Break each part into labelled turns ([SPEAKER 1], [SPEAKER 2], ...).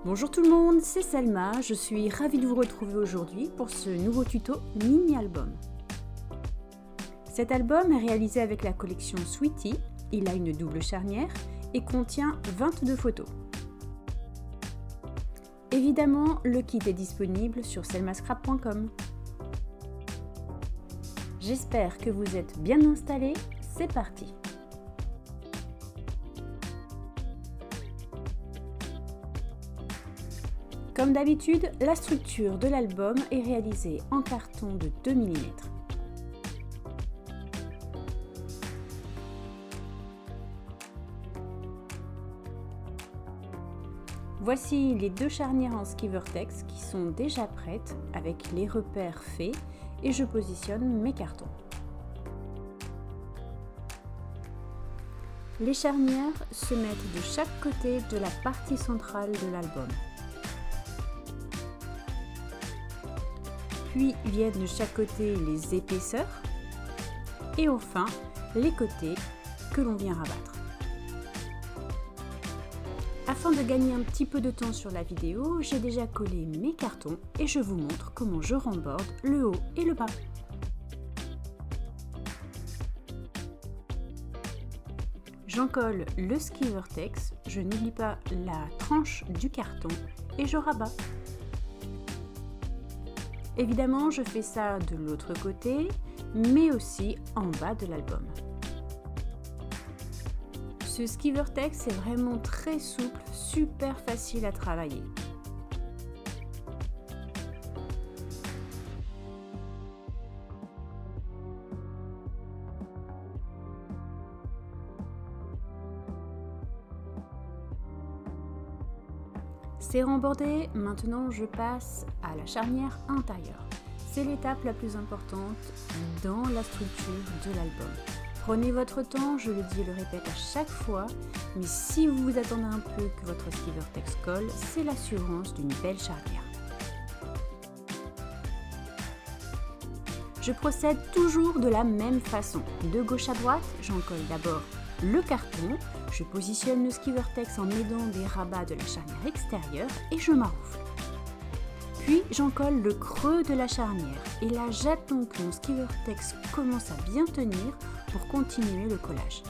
[SPEAKER 1] Bonjour tout le monde, c'est Selma, je suis ravie de vous retrouver aujourd'hui pour ce nouveau tuto mini-album. Cet album est réalisé avec la collection Sweetie, il a une double charnière et contient 22 photos. Évidemment, le kit est disponible sur selmascrap.com. J'espère que vous êtes bien installés, c'est parti! Comme d'habitude, la structure de l'album est réalisée en carton de 2 mm. Voici les deux charnières en ski Vertex qui sont déjà prêtes avec les repères faits et je positionne mes cartons. Les charnières se mettent de chaque côté de la partie centrale de l'album. Puis viennent de chaque côté les épaisseurs et enfin les côtés que l'on vient rabattre. Afin de gagner un petit peu de temps sur la vidéo, j'ai déjà collé mes cartons et je vous montre comment je remborde le haut et le bas. J'encolle le ski Vertex, je n'oublie pas la tranche du carton et je rabats. Évidemment, je fais ça de l'autre côté, mais aussi en bas de l'album. Ce ski Vertex est vraiment très souple, super facile à travailler. C'est rembordé, maintenant je passe à la charnière intérieure. C'est l'étape la plus importante dans la structure de l'album. Prenez votre temps, je le dis et le répète à chaque fois, mais si vous vous attendez un peu que votre ski Vertex colle, c'est l'assurance d'une belle charnière. Je procède toujours de la même façon. De gauche à droite, j'encolle d'abord le carton, je positionne le ski Vertex en aidant des rabats de la charnière extérieure et je maroufle. Puis j'encolle le creux de la charnière et là j'attends que mon ski Vertex commence à bien tenir pour continuer le collage.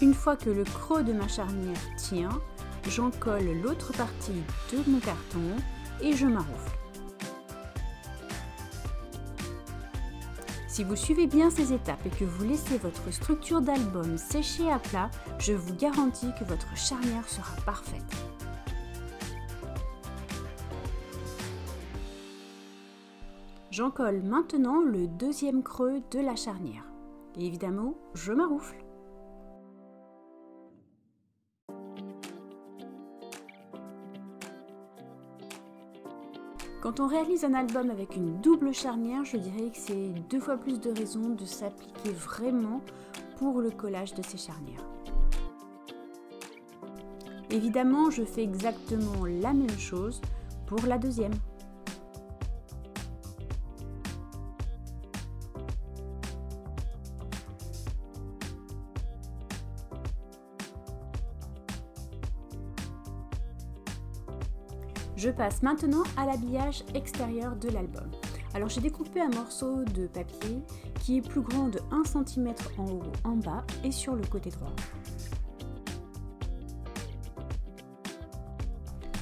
[SPEAKER 1] Une fois que le creux de ma charnière tient, j'encolle l'autre partie de mon carton et je maroufle. Si vous suivez bien ces étapes et que vous laissez votre structure d'album sécher à plat, je vous garantis que votre charnière sera parfaite. J'encolle maintenant le deuxième creux de la charnière. Et évidemment, je maroufle. Quand on réalise un album avec une double charnière, je dirais que c'est 2 fois plus de raisons de s'appliquer vraiment pour le collage de ces charnières. Évidemment, je fais exactement la même chose pour la deuxième. Je passe maintenant à l'habillage extérieur de l'album. Alors j'ai découpé un morceau de papier qui est plus grand de 1 cm en haut, en bas et sur le côté droit.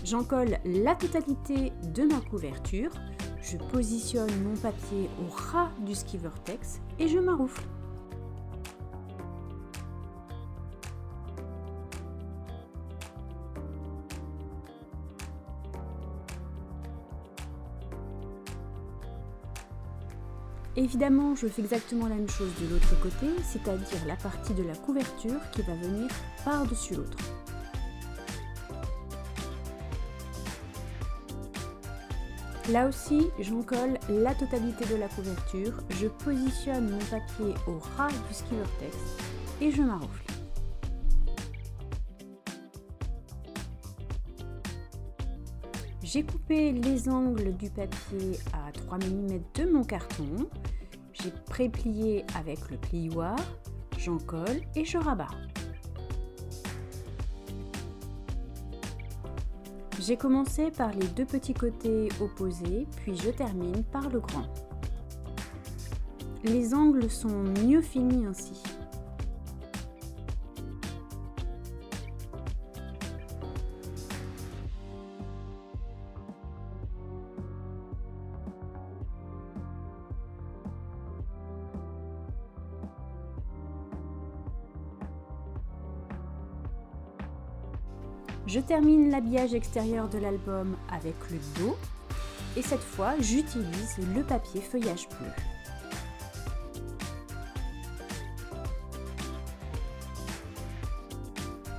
[SPEAKER 1] J'encolle la totalité de ma couverture, je positionne mon papier au ras du ski Vertex et je maroufle. Évidemment, je fais exactement la même chose de l'autre côté, c'est-à-dire la partie de la couverture qui va venir par-dessus l'autre. Là aussi, j'encolle la totalité de la couverture, je positionne mon papier au ras du ski Vertex et je maroufle. J'ai coupé les angles du papier à 3 mm de mon carton. J'ai pré-plié avec le plioir, j'en colle et je rabats. J'ai commencé par les deux petits côtés opposés, puis je termine par le grand. Les angles sont mieux finis ainsi. Je termine l'habillage extérieur de l'album avec le dos et cette fois j'utilise le papier feuillage bleu.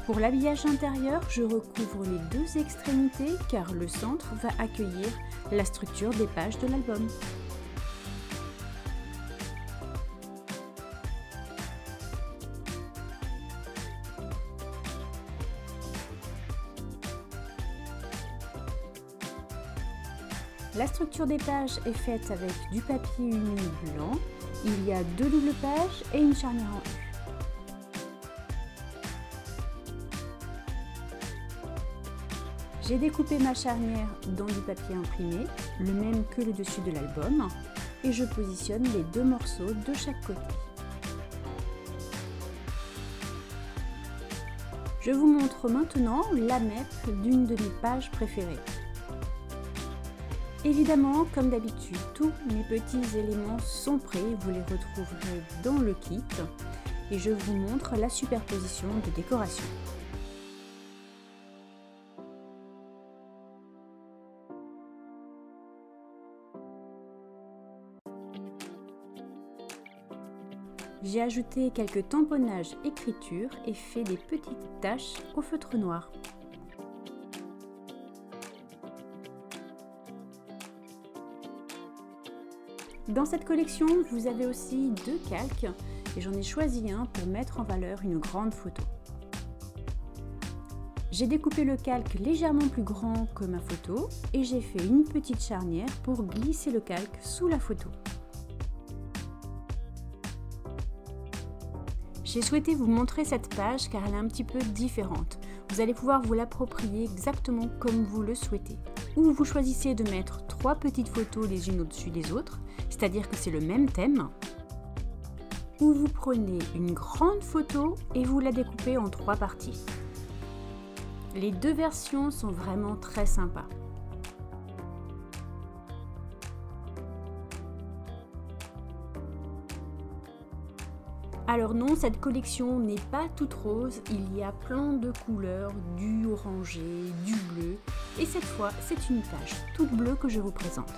[SPEAKER 1] Pour l'habillage intérieur, je recouvre les deux extrémités car le centre va accueillir la structure des pages de l'album. La structure des pages est faite avec du papier uni blanc. Il y a deux doubles pages et une charnière en U. J'ai découpé ma charnière dans du papier imprimé, le même que le dessus de l'album, et je positionne les deux morceaux de chaque côté. Je vous montre maintenant la MEP d'une de mes pages préférées. Évidemment, comme d'habitude, tous mes petits éléments sont prêts, vous les retrouverez dans le kit et je vous montre la superposition de décoration. J'ai ajouté quelques tamponnages écriture et fait des petites taches au feutre noir. Dans cette collection, vous avez aussi deux calques et j'en ai choisi un pour mettre en valeur une grande photo. J'ai découpé le calque légèrement plus grand que ma photo et j'ai fait une petite charnière pour glisser le calque sous la photo. J'ai souhaité vous montrer cette page car elle est un petit peu différente. Vous allez pouvoir vous l'approprier exactement comme vous le souhaitez. Ou vous choisissez de mettre 3 petites photos les unes au-dessus des autres, c'est-à-dire que c'est le même thème. Ou vous prenez une grande photo et vous la découpez en 3 parties. Les deux versions sont vraiment très sympas. Alors non, cette collection n'est pas toute rose, il y a plein de couleurs, du orangé, du bleu, et cette fois c'est une page toute bleue que je vous présente.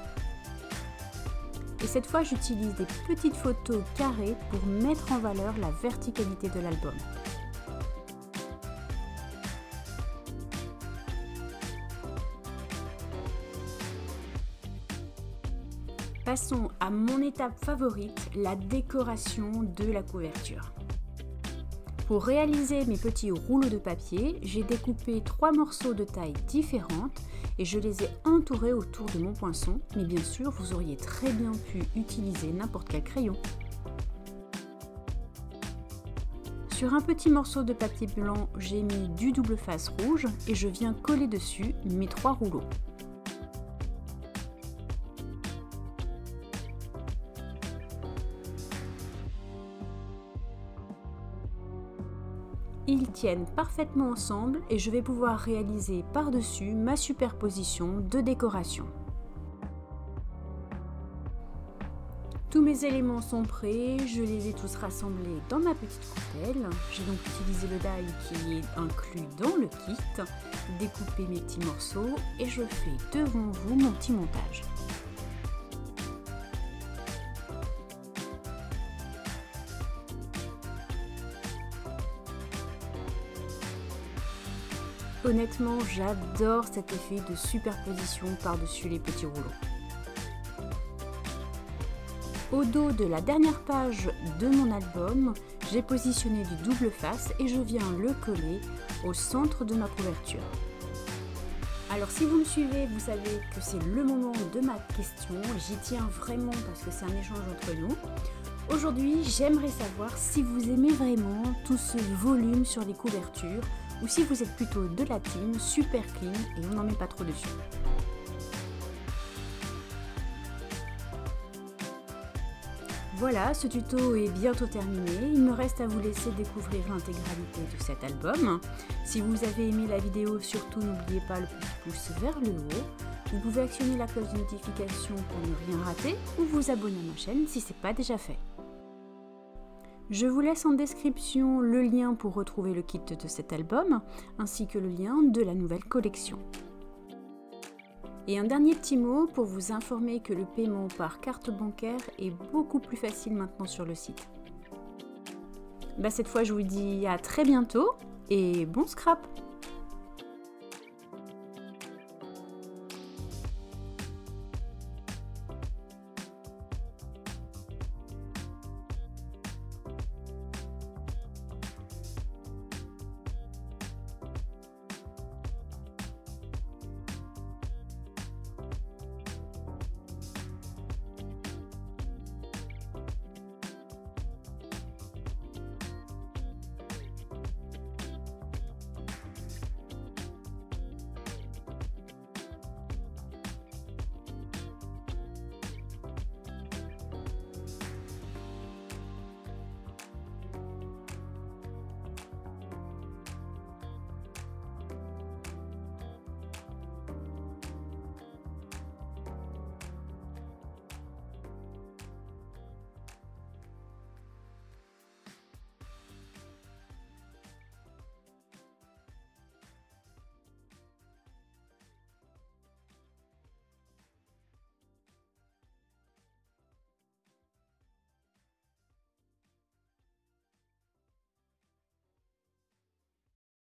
[SPEAKER 1] Et cette fois j'utilise des petites photos carrées pour mettre en valeur la verticalité de l'album. Passons à mon étape favorite, la décoration de la couverture. Pour réaliser mes petits rouleaux de papier, j'ai découpé 3 morceaux de taille différentes et je les ai entourés autour de mon poinçon, mais bien sûr vous auriez très bien pu utiliser n'importe quel crayon. Sur un petit morceau de papier blanc, j'ai mis du double face rouge et je viens coller dessus mes 3 rouleaux. Ils tiennent parfaitement ensemble et je vais pouvoir réaliser par-dessus ma superposition de décoration. Tous mes éléments sont prêts, je les ai tous rassemblés dans ma petite coupelle. J'ai donc utilisé le die qui est inclus dans le kit, découpé mes petits morceaux et je fais devant vous mon petit montage. Honnêtement, j'adore cet effet de superposition par-dessus les petits rouleaux. Au dos de la dernière page de mon album, j'ai positionné du double face et je viens le coller au centre de ma couverture. Alors si vous me suivez, vous savez que c'est le moment de ma question. J'y tiens vraiment parce que c'est un échange entre nous. Aujourd'hui, j'aimerais savoir si vous aimez vraiment tout ce volume sur les couvertures ou si vous êtes plutôt de la team super clean et on n'en met pas trop dessus. Voilà, ce tuto est bientôt terminé. Il me reste à vous laisser découvrir l'intégralité de cet album. Si vous avez aimé la vidéo, surtout n'oubliez pas le petit pouce vers le haut. Vous pouvez actionner la cloche de notification pour ne rien rater ou vous abonner à ma chaîne si ce n'est pas déjà fait. Je vous laisse en description le lien pour retrouver le kit de cet album, ainsi que le lien de la nouvelle collection. Et un dernier petit mot pour vous informer que le paiement par carte bancaire est beaucoup plus facile maintenant sur le site. Cette fois je vous dis à très bientôt et bon scrap!